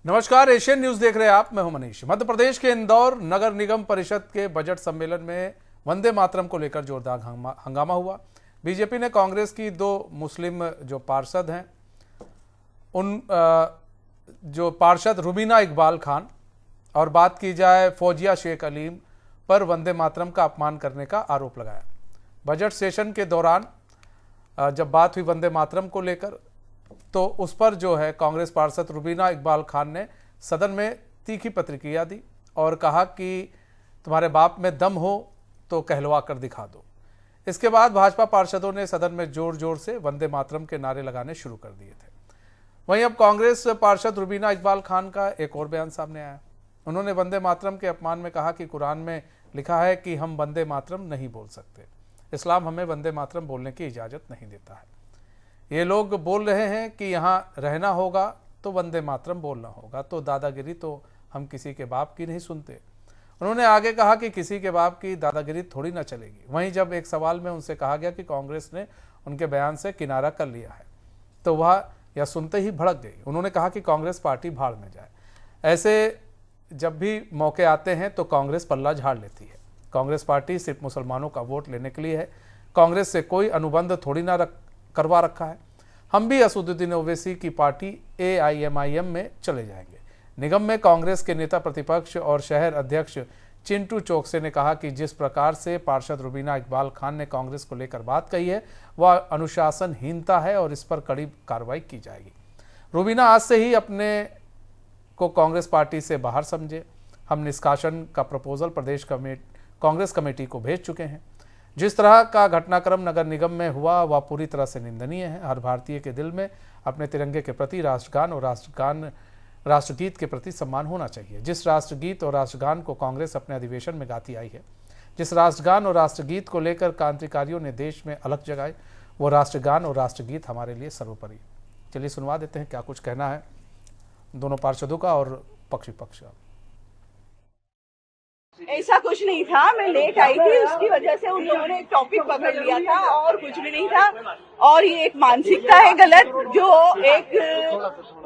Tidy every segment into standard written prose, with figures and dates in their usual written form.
नमस्कार, Asian news देख रहे हैं आप। मैं हूं मनीष। मध्य प्रदेश के इंदौर नगर निगम परिषद के बजट सम्मेलन में वंदे मातरम को लेकर जोरदार हंगामा हुआ। बीजेपी ने कांग्रेस की दो मुस्लिम जो पार्षद हैं उन जो पार्षद रुबीना इकबाल खान और बात की जाए फौजिया शेख अलीम पर वंदे मातरम का अपमान करने का आरोप लगाया। बजट सेशन के दौरान जब बात हुई वंदे मातरम को लेकर तो उस पर जो है कांग्रेस पार्षद रुबीना इकबाल खान ने सदन में तीखी प्रतिक्रिया दी और कहा कि तुम्हारे बाप में दम हो तो कहलवा कर दिखा दो। इसके बाद भाजपा पार्षदों ने सदन में जोर जोर से वंदे मातरम के नारे लगाने शुरू कर दिए थे। वहीं अब कांग्रेस पार्षद रुबीना इकबाल खान का एक और बयान सामने आया। उन्होंने वंदे मातरम के अपमान में कहा कि कुरान में लिखा है कि हम वंदे मातरम नहीं बोल सकते। इस्लाम हमें वंदे मातरम बोलने की इजाज़त नहीं देता है। ये लोग बोल रहे हैं कि यहाँ रहना होगा तो वंदे मातरम बोलना होगा, तो दादागिरी तो हम किसी के बाप की नहीं सुनते। उन्होंने आगे कहा कि किसी के बाप की दादागिरी थोड़ी ना चलेगी। वहीं जब एक सवाल में उनसे कहा गया कि कांग्रेस ने उनके बयान से किनारा कर लिया है तो वह यह सुनते ही भड़क गई। उन्होंने कहा कि कांग्रेस पार्टी भाड़ में जाए। ऐसे जब भी मौके आते हैं तो कांग्रेस पल्ला झाड़ लेती है। कांग्रेस पार्टी सिर्फ मुसलमानों का वोट लेने के लिए है। कांग्रेस से कोई अनुबंध थोड़ी ना करवा रखा है। हम भी असदुद्दीन ओवैसी की पार्टी AIMIM में चले जाएंगे। निगम में कांग्रेस के नेता प्रतिपक्ष और शहर अध्यक्ष चिंटू चौकसे ने कहा कि जिस प्रकार से पार्षद रुबीना इकबाल खान ने कांग्रेस को लेकर बात कही है वह अनुशासनहीनता है और इस पर कड़ी कार्रवाई की जाएगी। रुबीना आज से ही अपने को कांग्रेस पार्टी से बाहर समझे। हम निष्कासन का प्रपोजल प्रदेश कांग्रेस कमेटी को भेज चुके हैं। जिस तरह का घटनाक्रम नगर निगम में हुआ वह पूरी तरह से निंदनीय है। हर भारतीय के दिल में अपने तिरंगे के प्रति राष्ट्रगान और राष्ट्रगीत के प्रति सम्मान होना चाहिए। जिस राष्ट्रगीत और राष्ट्रगान को कांग्रेस अपने अधिवेशन में गाती आई है, जिस राष्ट्रगान और राष्ट्रगीत को लेकर क्रांतिकारियों ने देश में अलख जगाए, वो राष्ट्रगान और राष्ट्रगीत हमारे लिए सर्वोपरि। चलिए सुनवा देते हैं क्या कुछ कहना है दोनों पार्षदों का और पक्ष विपक्ष का। ऐसा कुछ नहीं था, मैं लेट आई थी, उसकी वजह से उन लोगों ने एक टॉपिक पकड़ लिया था और कुछ भी नहीं था। और ये एक मानसिकता है गलत जो एक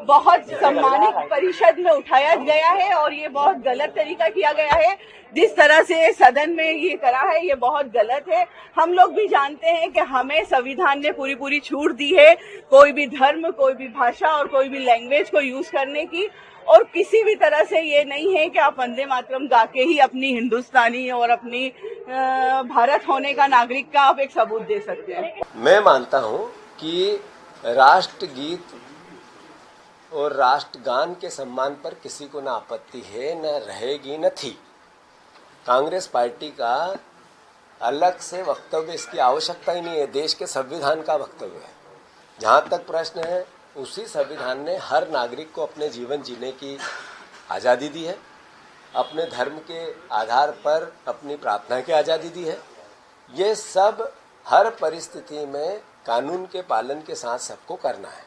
बहुत सम्मानित परिषद में उठाया गया है और ये बहुत गलत तरीका किया गया है। जिस तरह से सदन में ये करा है ये बहुत गलत है। हम लोग भी जानते हैं कि हमें संविधान ने पूरी छूट दी है कोई भी धर्म, कोई भी भाषा और कोई भी लैंग्वेज को यूज करने की, और किसी भी तरह से ये नहीं है कि आप वंदे मातरम गा के ही अपनी हिंदुस्तानी और अपनी भारत होने का नागरिक का आप एक सबूत दे सकते हैं। मैं मानता हूं कि राष्ट्रगीत और राष्ट्रगान के सम्मान पर किसी को न आपत्ति है, न रहेगी, न थी। कांग्रेस पार्टी का अलग से वक्तव्य इसकी आवश्यकता ही नहीं है। देश के संविधान का वक्तव्य है। जहां तक प्रश्न है, उसी संविधान ने हर नागरिक को अपने जीवन जीने की आज़ादी दी है, अपने धर्म के आधार पर अपनी प्रार्थना की आज़ादी दी है। ये सब हर परिस्थिति में कानून के पालन के साथ सबको करना है।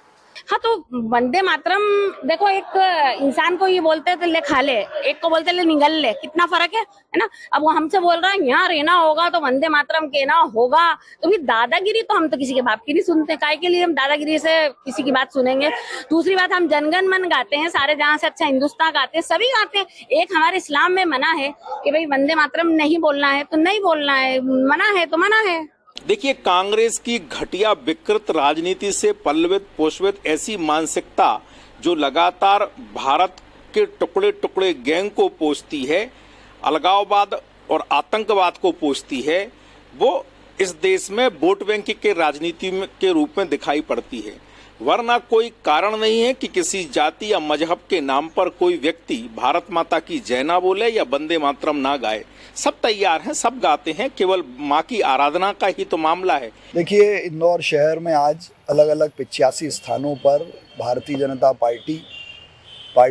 हाँ, तो वंदे मातरम देखो, एक इंसान को ये बोलते हैं तो ले खा ले, एक को बोलते ले निगल ले, कितना फर्क है ना। अब वो हमसे बोल रहा है यहाँ रहना होगा तो वंदे मातरम कहना होगा, तो फिर दादागिरी तो हम तो किसी के बाप की नहीं सुनते। काय के लिए हम दादागिरी से किसी की बात सुनेंगे। दूसरी बात, हम जनगण मन गाते हैं, सारे जहाँ से अच्छा हिंदुस्तान गाते हैं, सभी गाते हैं। एक हमारे इस्लाम में मना है कि भाई वंदे मातरम नहीं बोलना है तो नहीं बोलना है, मना है तो मना है। देखिए, कांग्रेस की घटिया विकृत राजनीति से पल्लवित पोषित ऐसी मानसिकता जो लगातार भारत के टुकड़े टुकड़े गैंग को पोषती है, अलगाववाद और आतंकवाद को पोषती है, वो इस देश में वोट बैंक के राजनीति के रूप में दिखाई पड़ती है। वरना कोई कारण नहीं है कि किसी जाति या मजहब के नाम पर कोई व्यक्ति भारत माता की जय ना बोले या वंदे मातरम ना गाए। सब तैयार हैं, सब गाते हैं, केवल माँ की आराधना का ही तो मामला है। देखिए, इंदौर शहर में आज अलग अलग 85 स्थानों पर भारतीय जनता पार्टी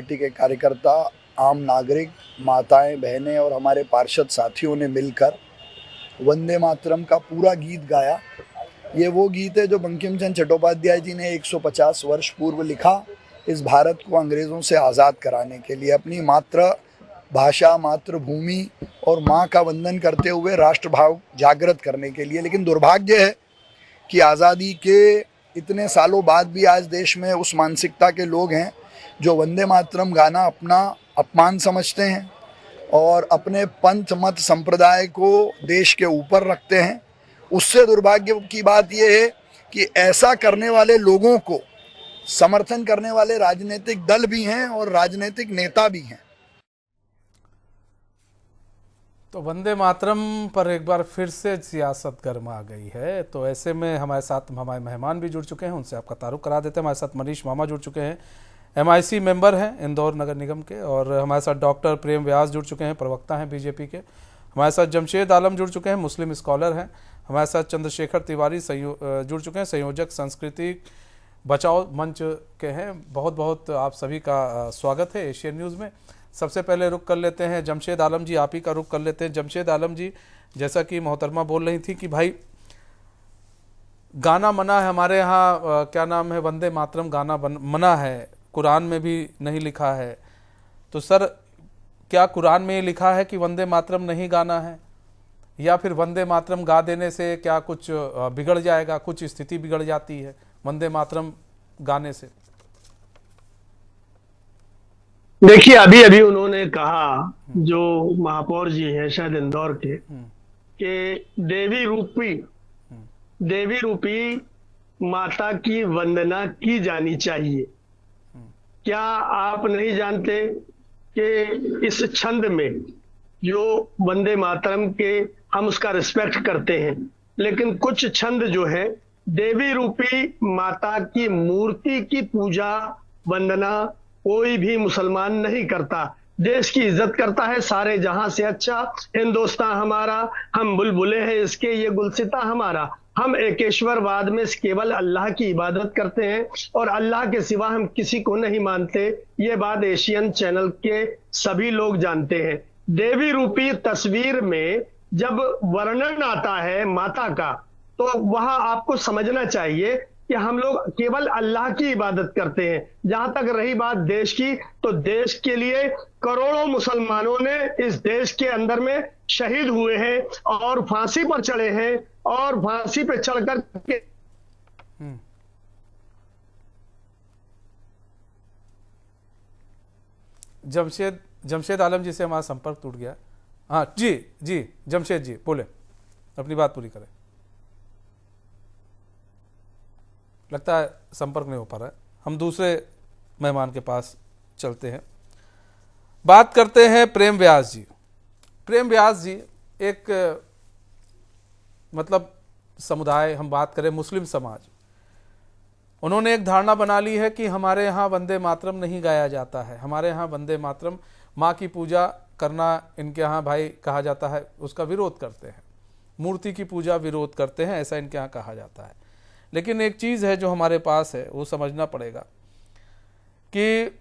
के कार्यकर्ता, आम नागरिक, माताएं, बहनें और हमारे पार्षद साथियों ने मिलकर वंदे मातरम का पूरा गीत गाया। ये वो गीत है जो बंकिम चंद्र चट्टोपाध्याय जी ने 150 वर्ष पूर्व लिखा, इस भारत को अंग्रेज़ों से आज़ाद कराने के लिए। अपनी मातृभाषा, मातृभूमि और माँ का वंदन करते हुए राष्ट्रभाव जागृत करने के लिए। लेकिन दुर्भाग्य है कि आज़ादी के इतने सालों बाद भी आज देश में उस मानसिकता के लोग हैं जो वंदे मातरम गाना अपना अपमान समझते हैं और अपने पंथ मत संप्रदाय को देश के ऊपर रखते हैं। उससे दुर्भाग्य की बात यह है कि ऐसा करने वाले लोगों को समर्थन करने वाले राजनीतिक दल भी हैं और राजनीतिक नेता भी हैं। तो वंदे मातरम पर एक बार फिर से सियासत गर्म आ गई है। तो ऐसे में हमारे साथ हमारे मेहमान भी जुड़ चुके हैं, उनसे आपका तारुफ करा देते हैं। हमारे साथ मनीष मामा जुड़ चुके हैं, MIC मेंबर हैं इंदौर नगर निगम के, और हमारे साथ डॉक्टर प्रेम व्यास जुड़ चुके हैं, प्रवक्ता हैं बीजेपी के। हमारे साथ जमशेद आलम जुड़ चुके हैं, मुस्लिम स्कॉलर हैं। हमारे साथ चंद्रशेखर तिवारी जुड़ चुके हैं, संयोजक संस्कृति बचाओ मंच के हैं। बहुत बहुत आप सभी का स्वागत है एशियन न्यूज़ में। सबसे पहले रुख कर लेते हैं जमशेद आलम जी, आप ही का रुख कर लेते हैं। जमशेद आलम जी, जैसा कि मोहतरमा बोल रही थी कि भाई गाना मना है हमारे यहाँ, क्या नाम है, वंदे मातरम गाना मना है, कुरान में भी नहीं लिखा है। तो सर, क्या कुरान में लिखा है कि वंदे मातरम नहीं गाना है, या फिर वंदे मातरम गा देने से क्या कुछ बिगड़ जाएगा, कुछ स्थिति बिगड़ जाती है वंदे मातरम गाने से? देखिए, अभी अभी उन्होंने कहा, जो महापौर जी हैं शायद इंदौर के, कि देवी रूपी माता की वंदना की जानी चाहिए। क्या आप नहीं जानते कि इस छंद में जो वंदे मातरम के हम उसका रिस्पेक्ट करते हैं, लेकिन कुछ छंद जो है देवी रूपी माता की मूर्ति की पूजा वंदना कोई भी मुसलमान नहीं करता। देश की इज्जत करता है, सारे जहां से अच्छा हिंदुस्तान हमारा, हम बुलबुले हैं इसके, ये गुलसिता हमारा। हम एकेश्वरवाद में केवल अल्लाह की इबादत करते हैं और अल्लाह के सिवा हम किसी को नहीं मानते। ये बात एशियन चैनल के सभी लोग जानते हैं। देवी रूपी तस्वीर में जब वर्णन आता है माता का, तो वहां आपको समझना चाहिए कि हम लोग केवल अल्लाह की इबादत करते हैं। जहां तक रही बात देश की, तो देश के लिए करोड़ों मुसलमानों ने इस देश के अंदर में शहीद हुए हैं और फांसी पर चढ़े हैं, और फांसी पे चढ़कर के जमशेद आलम जी से हमारा संपर्क टूट गया। हाँ जी जमशेद जी बोले, अपनी बात पूरी करें। लगता है संपर्क नहीं हो पा रहा है, हम दूसरे मेहमान के पास चलते हैं। बात करते हैं प्रेम व्यास जी। प्रेम व्यास जी, एक मतलब समुदाय, हम बात करें मुस्लिम समाज, उन्होंने एक धारणा बना ली है कि हमारे यहाँ वंदे मातरम नहीं गाया जाता है, हमारे यहाँ वंदे मातरम, माँ की पूजा करना इनके यहाँ भाई कहा जाता है, उसका विरोध करते हैं, मूर्ति की पूजा विरोध करते हैं, ऐसा इनके यहाँ कहा जाता है। लेकिन एक चीज़ है जो हमारे पास है, वो समझना पड़ेगा कि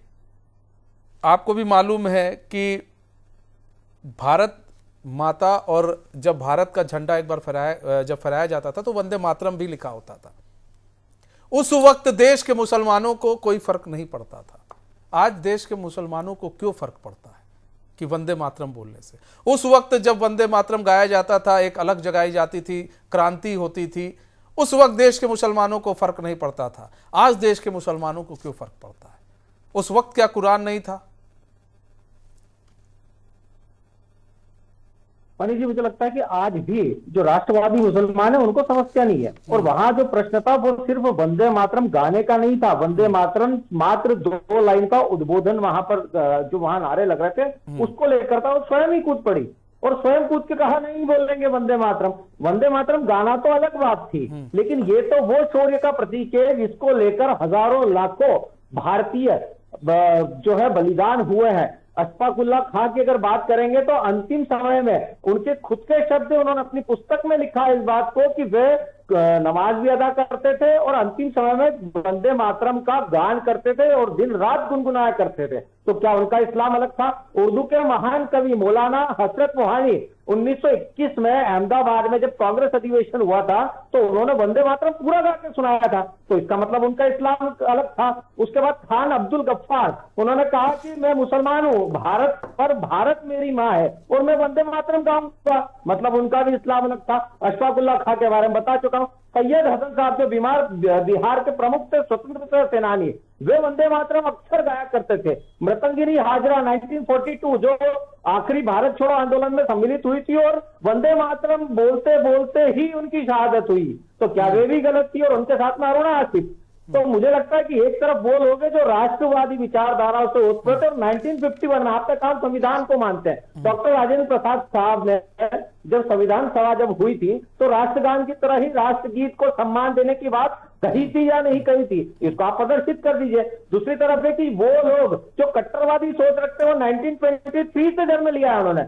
आपको भी मालूम है कि भारत माता, और जब भारत का झंडा एक बार फहराया जाता था तो वंदे मातरम भी लिखा होता था। उस वक्त देश के मुसलमानों को कोई फर्क नहीं पड़ता था। आज देश के मुसलमानों को क्यों फर्क पड़ता है कि वंदे मातरम बोलने से? उस वक्त जब वंदे मातरम गाया जाता था, एक अलग जगाई जाती थी, क्रांति होती थी, उस वक्त देश के मुसलमानों को फर्क नहीं पड़ता था। आज देश के मुसलमानों को क्यों फर्क पड़ता है? उस वक्त क्या कुरान नहीं था? मनीष जी, मुझे लगता है कि आज भी जो राष्ट्रवादी मुसलमान है उनको समस्या नहीं है, और वहां जो प्रश्न था वो सिर्फ वंदे मातरम गाने का नहीं था। वंदे मातरम मात्र 2 लाइन का उद्बोधन वहां पर जो वहां नारे लग रहे थे उसको लेकर था, और स्वयं ही कूद पड़ी और स्वयं कूद के कहा नहीं बोलेंगे वंदे मातरम। वंदे मातरम गाना तो अलग बात थी, लेकिन ये तो वो शौर्य का प्रतीक है जिसको लेकर हजारों लाखों भारतीय जो है बलिदान हुए हैं। अशफाकुल्लाह खां की अगर बात करेंगे तो अंतिम समय में उनके खुद के शब्द, उन्होंने अपनी पुस्तक में लिखा है इस बात को कि वे नमाज भी अदा करते थे और अंतिम समय में वंदे मातरम का गान करते थे और दिन रात गुनगुनाया करते थे। तो क्या उनका इस्लाम अलग था? उर्दू के महान कवि मौलाना हजरत मोहानी 1921 में अहमदाबाद में जब कांग्रेस अधिवेशन हुआ था तो उन्होंने वंदे मातरम पूरा गा के सुनाया था, तो इसका मतलब उनका इस्लाम अलग था। उसके बाद खान अब्दुल गफ्फार, उन्होंने कहा कि मैं मुसलमान हूँ, भारत पर भारत मेरी माँ है और मैं वंदे मातरम गाऊंगा, मतलब उनका भी इस्लाम अलग था। अशफाकुल्लाह खां के बारे में बता चुका हूँ। सैयद हसन साहब जो बिहार के प्रमुख थे, स्वतंत्रता सेनानी, वे वंदे मातरम अक्सर गाया करते थे। मृतंगिनी हाजरा 1942 जो आखिरी भारत छोड़ो आंदोलन में सम्मिलित हुई थी और वंदे मातरम बोलते बोलते ही उनकी शहादत हुई, तो क्या वे भी गलत थी? और उनके साथ में अरुणा आसिफ। तो मुझे लगता है कि एक तरफ वो लोग हैं जो राष्ट्रवादी विचारधाराओं से उत्पन्न है, और 1951 में आप तक हम संविधान को मानते हैं। डॉक्टर राजेंद्र प्रसाद साहब ने जब संविधान सभा जब हुई थी तो राष्ट्रगान की तरह ही राष्ट्रगीत को सम्मान देने की बात कही थी या नहीं कही थी, इसको आप प्रदर्शित कर दीजिए। दूसरी तरफ है कि वो लोग जो कट्टरवादी सोच रखते हैं वो 1923 से जन्म लिया है उन्होंने।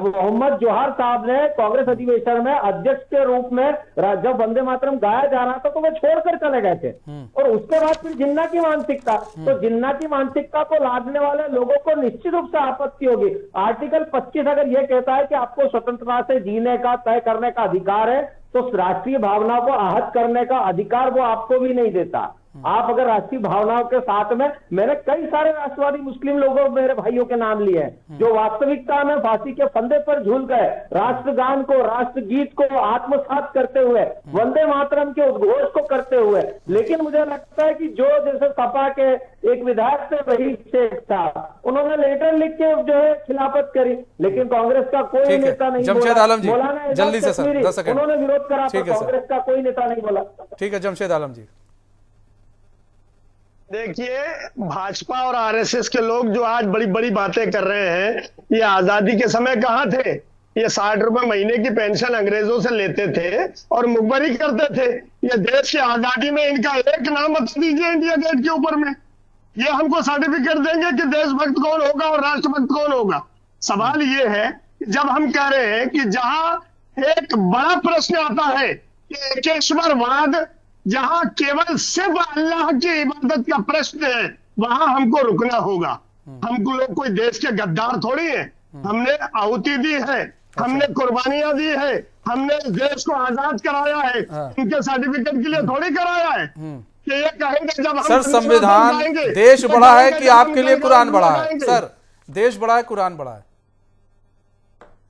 मोहम्मद जोहर साहब ने कांग्रेस अधिवेशन में अध्यक्ष के रूप में जब वंदे मातरम गाया जा रहा था तो वे छोड़कर चले गए थे। और उसके बाद फिर जिन्ना की मानसिकता, तो जिन्ना की मानसिकता को लादने वाले लोगों को निश्चित रूप से आपत्ति होगी। आर्टिकल 25 अगर यह कहता है कि आपको स्वतंत्रता से जीने का, तय करने का अधिकार है, तो राष्ट्रीय भावनाओं को आहत करने का अधिकार वो आपको भी नहीं देता। आप अगर राष्ट्रीय भावनाओं के साथ में, मैंने कई सारे राष्ट्रवादी मुस्लिम लोगों, मेरे भाइयों के नाम लिए हैं जो वास्तविकता में फांसी के फंदे पर झूल गए, राष्ट्रगान को, राष्ट्रगीत को आत्मसात करते हुए, वंदे मातरम के उद्घोष को करते हुए। लेकिन मुझे लगता है कि जो जैसे सपा के एक विधायक थे वही शेख साहब, उन्होंने लेटर लिख के जो है खिलाफत करी, लेकिन कांग्रेस का कोई नेता नहीं जमशेद बोला। आलम जी, मौलाना जल्दी से सर, 10 सेकंड। उन्होंने विरोध करा, कांग्रेस का कोई नेता नहीं बोला। ठीक है जमशेद आलम जी। देखिए, भाजपा और आरएसएस के लोग जो आज बड़ी बड़ी बातें कर रहे हैं, ये आजादी के समय कहाँ थे? ये 60 रुपए महीने की पेंशन अंग्रेजों से लेते थे और मुखबरी करते थे। ये देश की आजादी में इनका एक नाम बता दीजिए इंडिया गेट के ऊपर में, ये हमको सर्टिफिकेट देंगे कि देशभक्त कौन होगा और राष्ट्रभक्त कौन होगा। सवाल ये है, जब हम कह रहे हैं कि जहां एक बड़ा प्रश्न आता है कि एकेश्वरवाद, जहां केवल सिर्फ अल्लाह की इबादत का प्रश्न है, वहां हमको रुकना होगा। हमको लोग कोई देश के गद्दार थोड़ी है, हमने आहुति दी है, हमने कुर्बानियां दी है, हमने देश को आजाद कराया है, इनके सर्टिफिकेट के लिए थोड़ी कराया है कि ये कहेंगे जब हम सर संविधान देश बड़ा है कि आपके लिए कुरान बड़ा है? सर देश बड़ा है, कुरान बड़ा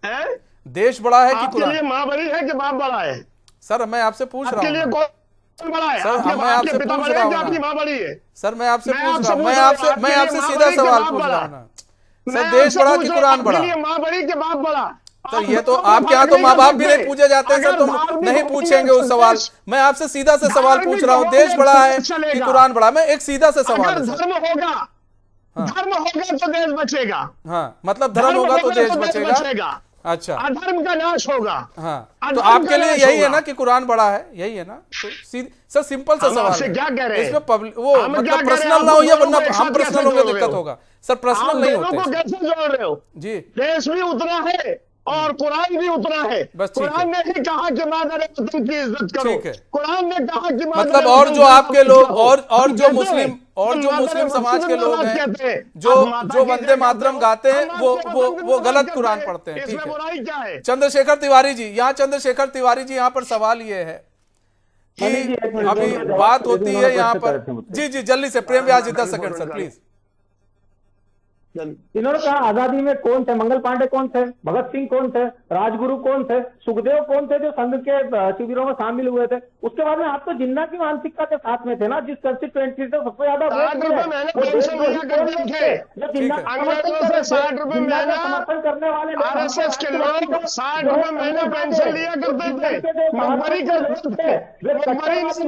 है? देश बड़ा है कि कुरान? आपके लिए माँ बड़ी है कि बाप बड़ा है? सर मैं आपसे पूछ रहा हूँ बड़ा है? सर, मैं आपसे पिता पूछ बड़े रहा हैं कि हूँ आपकी माँ बड़ी है? सर मैं आपसे पूछ रहा हूँ, मैं आपसे माँ सीधा बड़ी कि सवाल बाप पूछ बड़ा? रहा हूँ ना सर, देश बड़ा कि कुरान बड़ा? माँ बड़ी कि बाप बड़ा? तो ये तो आपके यहाँ तो माँ बाप भी नहीं पूछे जाते हैं सर, तो नहीं पूछेंगे उस सवाल। मैं आपसे सीधा से सवाल पूछ रहा हूँ, देश बड़ा है कि कुरान बड़ा? मैं एक सीधा से सवाल है। धर्म होगा, धर्म होगा तो देश बचेगा। हाँ, मतलब धर्म होगा तो देश बचेगा। अच्छा, अधर्म का नाश होगा। हाँ, तो आपके लिए यही है ना कि कुरान बड़ा है, यही है ना? तो सर सिंपल सा सवाल है, क्या कह रहे हैं? इसमें पब्लिक वो मतलब पर्सनल ना हो, या वरना हम पर्सनल होंगे दिक्कत होगा। सर पर्सनल नहीं होते। कैसे जोड़ रहे हो जी? देश भी उतना है और कुरान भी उतना है। कुरान ने ही कहा कि मादर वतन की इज्जत करो, कुरान ने कहा कि मतलब और जो आपके लोग और जो मुस्लिम समाज के लोग हैं जो वंदे मातरम गाते हैं वो गलत कुरान पढ़ते हैं। ठीक है चंद्रशेखर तिवारी जी, यहाँ चंद्रशेखर तिवारी जी यहाँ पर सवाल ये है कि अभी बात होती है यहाँ पर, जी जल्दी से प्रेम व्यास जी 10 सेकंड सर प्लीज। इन्होंने कहा आजादी में कौन थे? मंगल पांडे कौन थे? भगत सिंह कौन थे? राजगुरु कौन थे? सुखदेव कौन थे जो संघ के शिविरों में शामिल हुए थे? उसके बाद में आप तो जिन्ना की मानसिकता के साथ में थे ना, जिस कंस्टिट्यूएंसी से सबसे ज्यादा समर्थन करने वाले आरएसएस के लोग 60 रुपए महीने पेंशन लिया करते थे।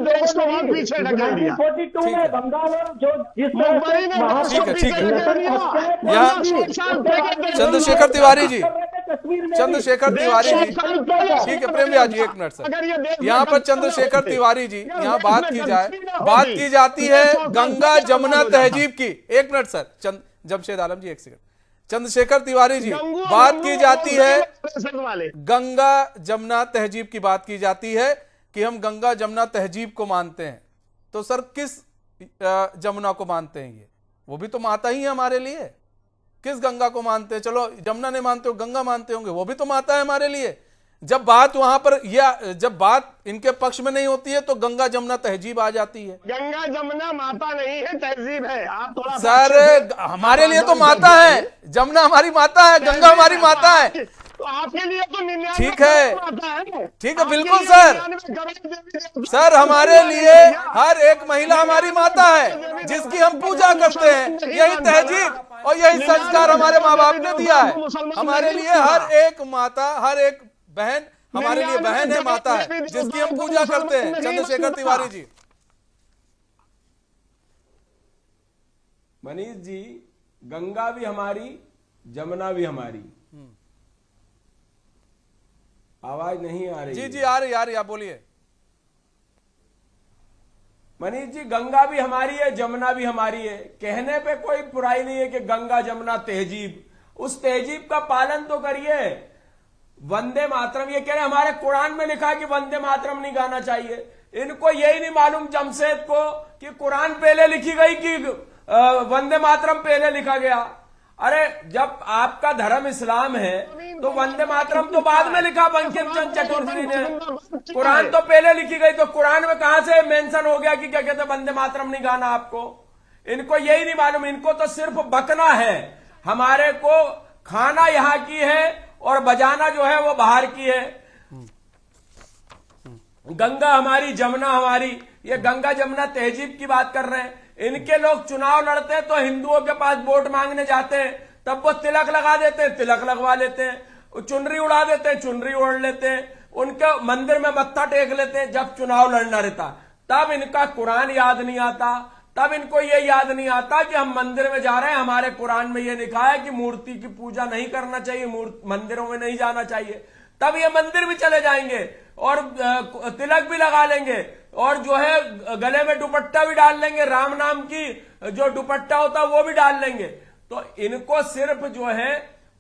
देश को बहुत पीछे ढकेल दिया। 1942 में बंगाल और जो जिस चंद्रशेखर तिवारी जी, चंद्रशेखर तिवारी जी, ठीक है प्रेम व्यास जी 1 मिनट सर। यहाँ पर चंद्रशेखर तिवारी जी, यहाँ बात की जाए, बात की जाती है गंगा जमुना तहजीब की। 1 मिनट सर, जमशेद आलम जी 1 सेकंड। चंद्रशेखर तिवारी जी, बात की जाती है गंगा जमुना तहजीब की, बात की जाती है कि हम गंगा जमुना तहजीब को मानते हैं। तो सर किस जमुना को मानते हैं? ये वो भी तो माता ही है हमारे लिए। किस गंगा को मानते हैं? चलो जमुना नहीं मानते हो, गंगा मानते होंगे, वो भी तो माता है हमारे लिए। जब बात वहां पर या जब बात इनके पक्ष में नहीं होती है तो गंगा जमुना तहजीब आ जाती है। गंगा जमुना माता नहीं है, तहजीब है। आप थोड़ा सर हमारे लिए तो माता है, जमुना हमारी माता है, गंगा हमारी माता है। तो आपके लिए तो 99 ठीक है, आता है। ठीक है, आपके बिल्कुल लिए सर। 99 गणेश देवी सर, हमारे लिए हर एक महिला हमारी माता है, जिसकी हम पूजा करते हैं। यही तहजीब और यही संस्कार हमारे माँ बाप ने दिया है। हमारे लिए हर एक माता, हर एक बहन हमारे लिए बहन है, माता है, जिसकी हम पूजा करते हैं। चंद्रशेखर तिवारी जी। मनीष जी, गंगा भी हमारी, जमुना भी हमारी। आवाज नहीं आ रही? जी जी, आ रही आप बोलिए। मनीष जी, गंगा भी हमारी है, जमुना भी हमारी है। कहने पे कोई बुराई नहीं है कि गंगा जमुना तहजीब, उस तहजीब का पालन तो करिए। वंदे मातरम ये कह रहे, हमारे कुरान में लिखा है कि वंदे मातरम नहीं गाना चाहिए। इनको यही नहीं मालूम जमशेद को कि कुरान पहले लिखी गई कि वंदे मातरम पहले लिखा गया। अरे जब आपका धर्म इस्लाम है तो वंदे मातरम तो बाद में लिखा बंकिम चंद्र चटर्जी ने। कुरान तो पहले लिखी गई, तो कुरान में कहां से मेंशन हो गया कि क्या कहते वंदे मातरम नहीं गाना आपको? इनको यही नहीं मालूम, इनको तो सिर्फ बकना है। हमारे को खाना यहाँ की है और बजाना जो है वो बाहर की है। गंगा हमारी, जमुना हमारी, ये गंगा जमुना तहजीब की बात कर रहे हैं। इनके लोग चुनाव लड़ते हैं तो हिंदुओं के पास वोट मांगने जाते हैं, तब वो तिलक लगा देते हैं, तिलक लगवा लेते हैं, चुनरी उड़ा देते हैं, चुनरी ओढ़ लेते हैं, उनके मंदिर में मत्था टेक लेते हैं। जब चुनाव लड़ना रहता तब इनका कुरान याद नहीं आता, तब इनको ये याद नहीं आता कि हम मंदिर में जा रहे हैं, हमारे कुरान में ये लिखा है कि मूर्ति की पूजा नहीं करना चाहिए, मंदिरों में नहीं जाना चाहिए। तब ये मंदिर भी चले जाएंगे और तिलक भी लगा लेंगे और जो है गले में दुपट्टा भी डाल लेंगे, राम नाम की जो दुपट्टा होता है वो भी डाल लेंगे। तो इनको सिर्फ जो है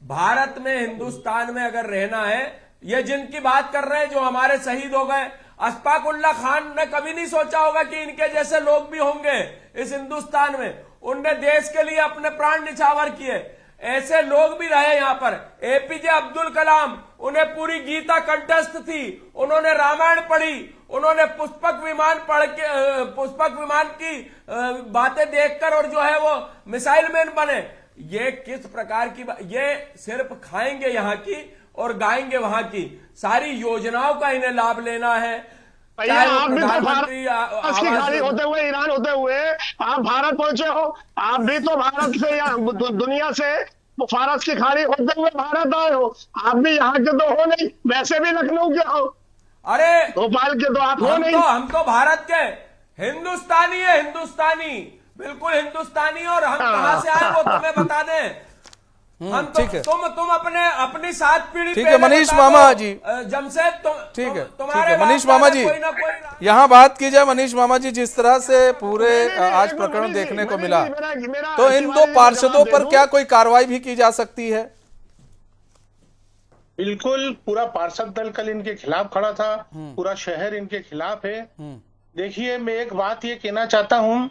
भारत में, हिंदुस्तान में अगर रहना है, ये जिनकी बात कर रहे हैं जो हमारे शहीद हो गए, अशफाकुल्ला खान ने कभी नहीं सोचा होगा कि इनके जैसे लोग भी होंगे इस हिंदुस्तान में। उनने देश के लिए अपने प्राण निछावर किए, ऐसे लोग भी रहे यहाँ पर। एपीजे अब्दुल कलाम, उन्हें पूरी गीता कंठस्थ थी, उन्होंने रामायण पढ़ी, उन्होंने पुष्पक विमान पढ़ के, पुष्पक विमान की बातें देखकर और जो है वो मिसाइल मैन बने। ये किस प्रकार की ये सिर्फ खाएंगे यहाँ की और गाएंगे वहां की। सारी योजनाओं का इन्हें लाभ लेना है। भैया आप भी तो भारत की खाड़ी होते हुए, ईरान होते हुए आप भारत पहुंचे हो। आप भी तो भारत से या दुनिया से फारस की खाड़ी होते हुए भारत आए हो। आप भी यहाँ के तो हो नहीं, वैसे भी लखनऊ के हो। अरे भोपाल के तो आप हो नहीं। हम तो भारत के हिंदुस्तानी है, हिंदुस्तानी, बिल्कुल हिंदुस्तानी। और हम कहां से आए वो तुम्हें बता दें। हम तो, ठीक है। तुम अपनी 7 पीढ़ी, ठीक है मनीष मामा जी, जमशेद ठीक है, तुम्हारे मनीष मामा जी, यहाँ बात की जाए मनीष मामा जी, जिस तरह से पूरे आज प्रकरण देखने को मिला, तो इन दो पार्षदों पर क्या कोई कार्रवाई भी की जा सकती है? बिल्कुल, पूरा पार्षद दल कल इनके खिलाफ खड़ा था, पूरा शहर इनके खिलाफ है। देखिए, मैं एक बात ये कहना चाहता हूं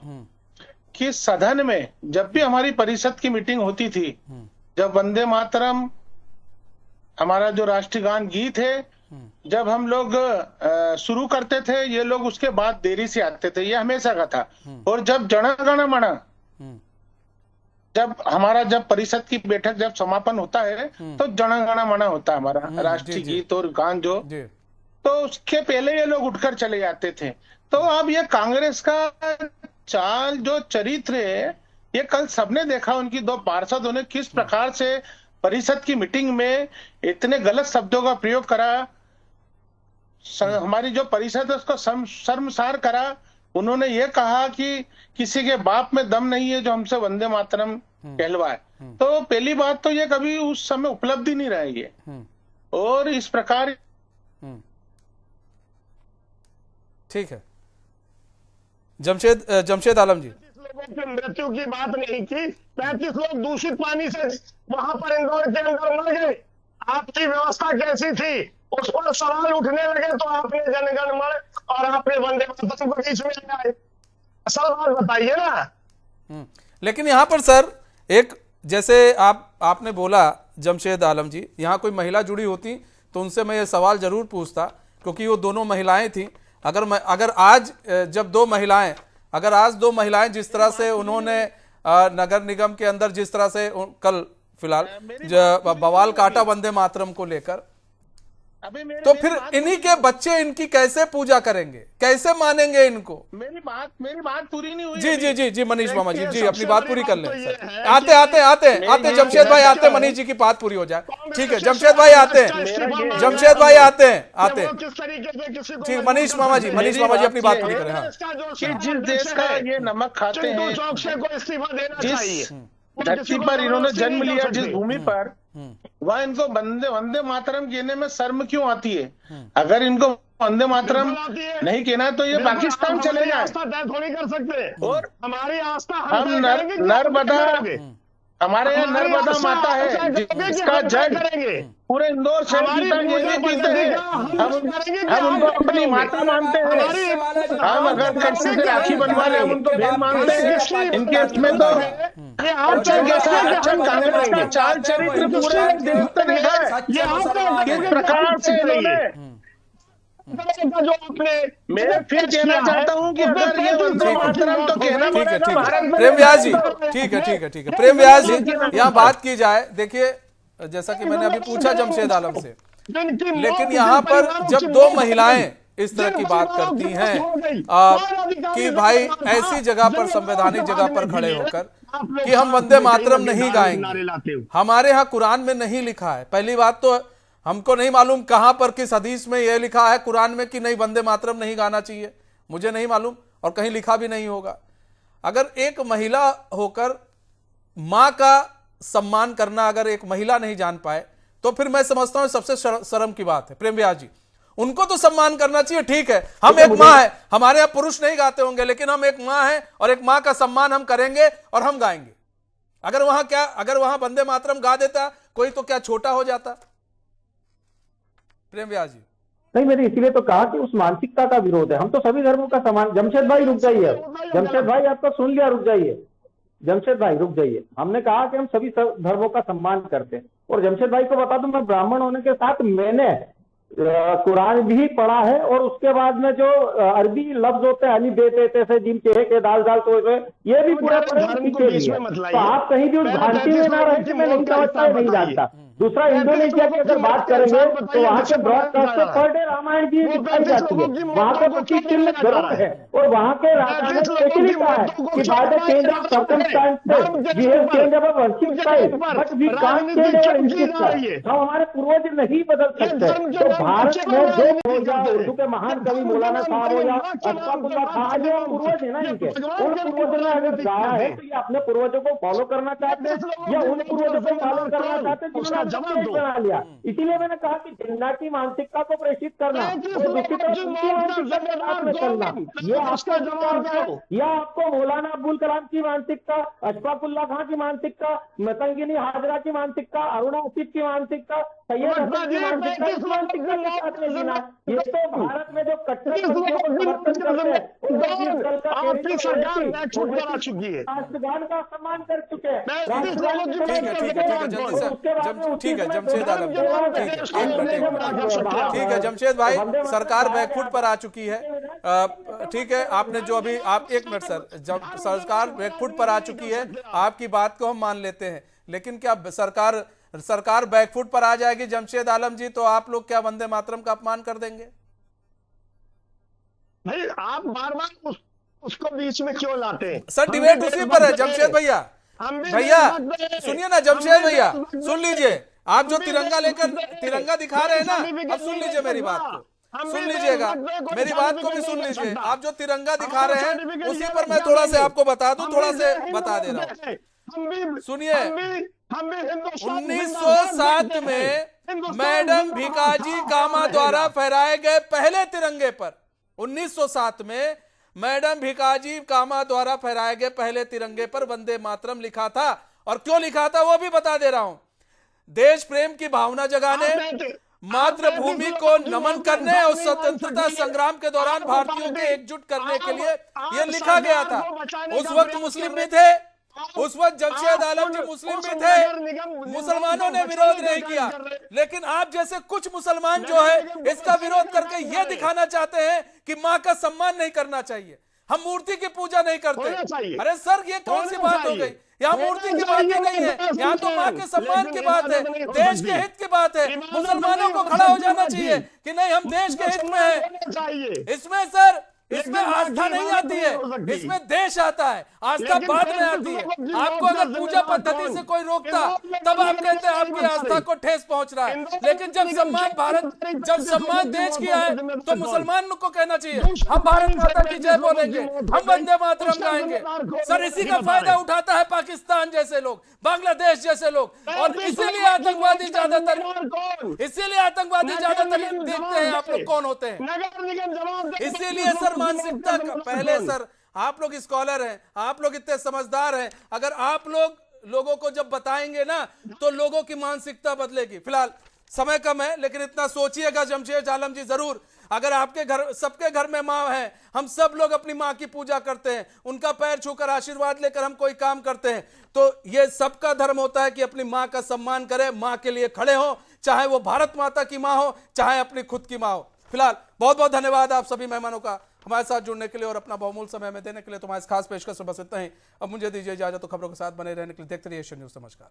कि सदन में जब भी हमारी परिषद की मीटिंग होती थी, जब वंदे मातरम हमारा जो राष्ट्रीय गान गीत है, जब हम लोग शुरू करते थे, ये लोग उसके बाद देरी से आते थे, ये हमेशा का था। और जब जन गण मन, जब परिषद की बैठक जब समापन होता है तो जन गण मन होता है हमारा राष्ट्रीय गीत और गान जो, तो उसके पहले ये लोग उठकर चले जाते थे। तो अब ये कांग्रेस का चाल जो चरित्र है, ये कल सबने देखा। उनकी दो पार्षदों ने किस प्रकार से परिषद की मीटिंग में इतने गलत शब्दों का प्रयोग करा, हमारी जो परिषद है उसको शर्मसार करा। उन्होंने ये कहा कि किसी के बाप में दम नहीं है जो हमसे वंदे मातरम कहलवाए। तो पहली बात तो ये कभी उस समय उपलब्धि नहीं रहेगी। और इस प्रकार, ठीक है जमशेद आलम जी, लोगों की मृत्यु की बात नहीं की, 35 लोग दूषित पानी से वहां पर इंदौर के अंदर मर गए। आपकी व्यवस्था कैसी थी, उस पर सवाल उठने लगे तो आपने जनगण मन और आपने वंदे मातरम को बीच में लाए। असल बात बताइए ना। लेकिन यहाँ पर सर एक, जैसे आपने बोला जमशेद आलम जी, यहाँ कोई महिला जुड़ी होती तो उनसे मैं ये सवाल जरूर पूछता, क्योंकि वो दोनों महिलाएं थी। अगर आज जब दो महिलाएं जिस तरह से उन्होंने नगर निगम के अंदर जिस तरह से कल फिलहाल बवाल काटा वंदे मातरम को लेकर, अभी तो फिर इन्हीं के बच्चे इनकी कैसे पूजा करेंगे, कैसे मानेंगे इनको? मेरी बात पूरी नहीं हुई। जी जी जी जी मनीष मामा जी, जी अपनी बात पूरी कर लें सर। आते जमशेद भाई आते, मनीष जी की बात पूरी हो जाए। ठीक है जमशेद भाई आते हैं, जमशेद भाई आते हैं। किस तरीके से किसी को ठीक, मनीष मामा जी अपनी बात पूरी करें। हाँ, कि जिस देश का ये नमक खाते हैं, चौक से को इस्तीफा देना चाहिए। धरती पर इन्होंने जन्म लिया, जिस भूमि पर, वह इनको वंदे मातरम कहने में शर्म क्यों आती है? अगर इनको वंदे मातरम नहीं कहना है तो ये पाकिस्तान चले जाए। आस्था तय थोड़ी कर सकते, और हमारी आस्था हम नर्मदा, हमारे यहाँ नर्मदा माता है जिसका जल पूरे इंदौर शहर की तक ये पीते हैं। हम उनको अपनी माता मानते हैं। हम अगर किसी से राखी बनवा रहे हम उनको बहन मानते हैं। इनके इसमें तो कांग्रेस का चाल चरित्र पूरे देखते देखा है किस प्रकार से इन्होंने। जो अपने मैं फिर कहना चाहता हूँ कि अगर ये वंदे मातरम तो कहना पड़ेगा भारत में। प्रेम व्यास जी, ठीक है प्रेम व्यास जी, यहाँ बात की जाए। देखिए जैसा कि मैंने अभी पूछा जमशेद आलम से, लेकिन यहाँ पर जब दो महिलाएं इस तरह की बात करती हैं कि भाई ऐसी जगह पर, संवैधानिक जगह पर खड़े होकर कि हम वंदे मातरम नहीं गाएंगे, हमारे यहाँ कुरान में नहीं लिखा है। पहली बात तो हमको नहीं मालूम कहां पर किस हदीस में यह लिखा है कुरान में कि नहीं वंदे मातरम नहीं गाना चाहिए, मुझे नहीं मालूम और कहीं लिखा भी नहीं होगा। अगर एक महिला होकर मां का सम्मान करना अगर एक महिला नहीं जान पाए तो फिर मैं समझता हूं सबसे शर्म की बात है। प्रेम व्यास जी, उनको तो सम्मान करना चाहिए। ठीक है, हम एक मां है, हमारे यहाँ पुरुष नहीं गाते होंगे, लेकिन हम एक मां है और एक मां का सम्मान हम करेंगे और हम गाएंगे। अगर वहां वंदे मातरम गा देता कोई तो क्या छोटा हो जाता? प्रेम व्यास जी, नहीं, मैंने इसीलिए तो कहा कि उस मानसिकता का विरोध है। हम तो सभी धर्मों का समान। जमशेद भाई रुक जाइए, जमशेद भाई आपको सुन लिया, रुक जाइए जमशेद भाई रुक जाइए। हमने कहा कि हम सभी धर्मों का सम्मान करते हैं। और जमशेद भाई को बता दूं, मैं ब्राह्मण होने के साथ मैंने कुरान भी पढ़ा है, और उसके बाद में जो अरबी लफ्ज होते हैं, अली बेते से जिम चेहे के दाल तो ये भी पूरा तो आप कहीं भी उस भ्रांति में ना रहे कि मैं नहीं समझता, नहीं जानता। दूसरा, इंडोनेशिया की अगर बात करेंगे तो वहाँ के ब्रॉडकास्ट पे पर डे रामायण जी दिखाई जाती है, वहाँ पे उसकी चिन्ह जरूर है। और वहाँ के राजा ने स्पेशली कहा है कि by the change of circumstances we have changed our worship style but we can't change our worship style. हम हमारे पूर्वज नहीं बदल सकते। तो भारत में जो हो या उर्दू के महान कवि मौलाना साहब हो या अशफाकुल्लाह खान, जो पूर्वज है ना इनके, उन पूर्वजों ने अगर गाया है तो ये अपने पूर्वजों को फॉलो करना चाहते हैं या उन पूर्वजों को फॉलो करना चाहते हैं जिन्होंने बना लिया। इसीलिए मैंने कहा कि जिन्ना की मानसिकता को प्रेषित करना और दूसरी तरफ उनकी मानसिकता के साथ में चलना, ये आपका जवाब है। या आपको मौलाना अब्दुल कलाम की मानसिकता, अशफाकुल्लाह खान की मानसिकता, मतंगिनी हाजरा की मानसिकता, अरुणा आसिफ की मानसिकता, सैयद हसन की मानसिकता, इस मानसिकता के साथ में जीना, ये तो भारत में जो कट्टर समर्थन करते हैं राष्ट्रगान का सम्मान कर चुके हैं। ठीक है जमशेद आलम, ठीक है जमशेद भाई, सरकार बैकफुट पर आ चुकी है। ठीक है, आपने जो अभी आप एक मिनट सर, जब सरकार बैकफुट पर आ चुकी है आपकी बात को हम मान लेते हैं, लेकिन क्या सरकार बैकफुट पर आ जाएगी जमशेद आलम जी तो आप लोग क्या वंदे मातरम का अपमान कर देंगे? नहीं, आप बार बार उसको बीच में क्यों लाते हैं? सर डिबेट उसी पर है जमशेद भैया। सुनिए ना जमशेद भैया, सुन लीजिए, आप जो तिरंगा लेकर तिरंगा दिखा रहे हैं ना, अब सुन लीजिए मेरी बात को, सुन लीजिएगा मेरी बात को भी सुन लीजिए। आप जो तिरंगा दिखा रहे हैं उसी पर मैं थोड़ा से आपको बता दूं, थोड़ा से बता दे रहा हूं। सुनिए, 1907 में मैडम भिकाजी कामा द्वारा फहराए गए पहले तिरंगे पर, 1907 में मैडम भिकाजी कामा द्वारा फहराए गए पहले तिरंगे पर वंदे मातरम लिखा था। और क्यों लिखा था वो भी बता दे रहा हूं। देश प्रेम की भावना जगाने, मातृभूमि को नमन करने और स्वतंत्रता संग्राम के दौरान भारतीयों के एकजुट करने के लिए यह लिखा गया था। उस वक्त मुस्लिम भी थे, उस वक्त जमशेद आलम जी मुस्लिम भी थे, मुसलमानों ने विरोध नहीं किया, लेकिन आप जैसे कुछ मुसलमान जो है इसका विरोध करके यह दिखाना चाहते हैं कि मां का सम्मान नहीं करना चाहिए। हम मूर्ति की पूजा नहीं करते। होना चाहिए। अरे सर, ये कौन सी होना बात हो चाहिए। गई? यहाँ होना मूर्ति की चाहिए, बात ही ये नहीं है, बात यहाँ तो सुनते माँ हैं। के सम्मान लेकिन की बात है, इबादत नहीं हो देश सकती। के हित की बात है। इबादत मुसलमानों नहीं को हो खड़ा हो सकती जाना जी। चाहिए कि नहीं, हम देश के हित में मुसलमान है। होना चाहिए। इसमें सर, इसमें लेकिन आस्था बाकी नहीं बात आती नहीं है, हो सकती। इसमें देश आता है, आस्था लेकिन बाद फिर में भी आती है। तो आपको अगर जिम्मेदार पूजा कौन? पद्धति से कोई रोकता इंदौर तब आप में कहते हैं जिम्मेदारी आपकी आस्था को ठेस पहुंच रहा है। इंदौर लेकिन जब में सम्मान भारत, जिम्मेदारी जब कौन? सम्मान देश की है जिम्मेदार तो कौन? मुसलमान को कहना चाहिए दूसरे हम भारत दिन से माता की जय 35 बोलेंगे, लोगों की हम मौत वंदे हो गई। मातरम उसका गाएंगे। जिम्मेदार कौन? सर, इसी का नहीं बता फायदा रहे। उठाता है पाकिस्तान जैसे लोग, बांग्लादेश जैसे लोग, और इसीलिए आतंकवादी ज्यादातर, इसीलिए आतंकवादी ज्यादातर देखते हैं आप लोग कौन होते हैं। नगर निगम जवाब दे। इसीलिए सर मानसिकता पहले, सर आप लोग स्कॉलर हैं, आप लोग इतने समझदार हैं, अगर आप लोगों को जब बताएंगे ना तो लोगों की मानसिकता बदलेगी। फिलहाल समय कम है, लेकिन इतना सोचिएगा जमशेद आलम जी जरूर, अगर आपके घर, सबके घर में माँ है, हम सब लोग अपनी माँ की पूजा करते हैं, उनका पैर छूकर आशीर्वाद लेकर हम कोई काम करते हैं, तो ये सबका धर्म होता है कि अपनी माँ का सम्मान करें, माँ के लिए खड़े हो, चाहे वो भारत माता की माँ हो, चाहे अपनी खुद की माँ हो। फिलहाल बहुत बहुत धन्यवाद आप सभी मेहमानों का हमारे साथ जुड़ने के लिए और अपना बहुमूल्य समय में देने के लिए। तो हमारे खास पेशकश बस इतना ही। अब मुझे दीजिए इजाजत, तो खबरों के साथ बने रहने के लिए देखते रहिए एशियन न्यूज़। नमस्कार।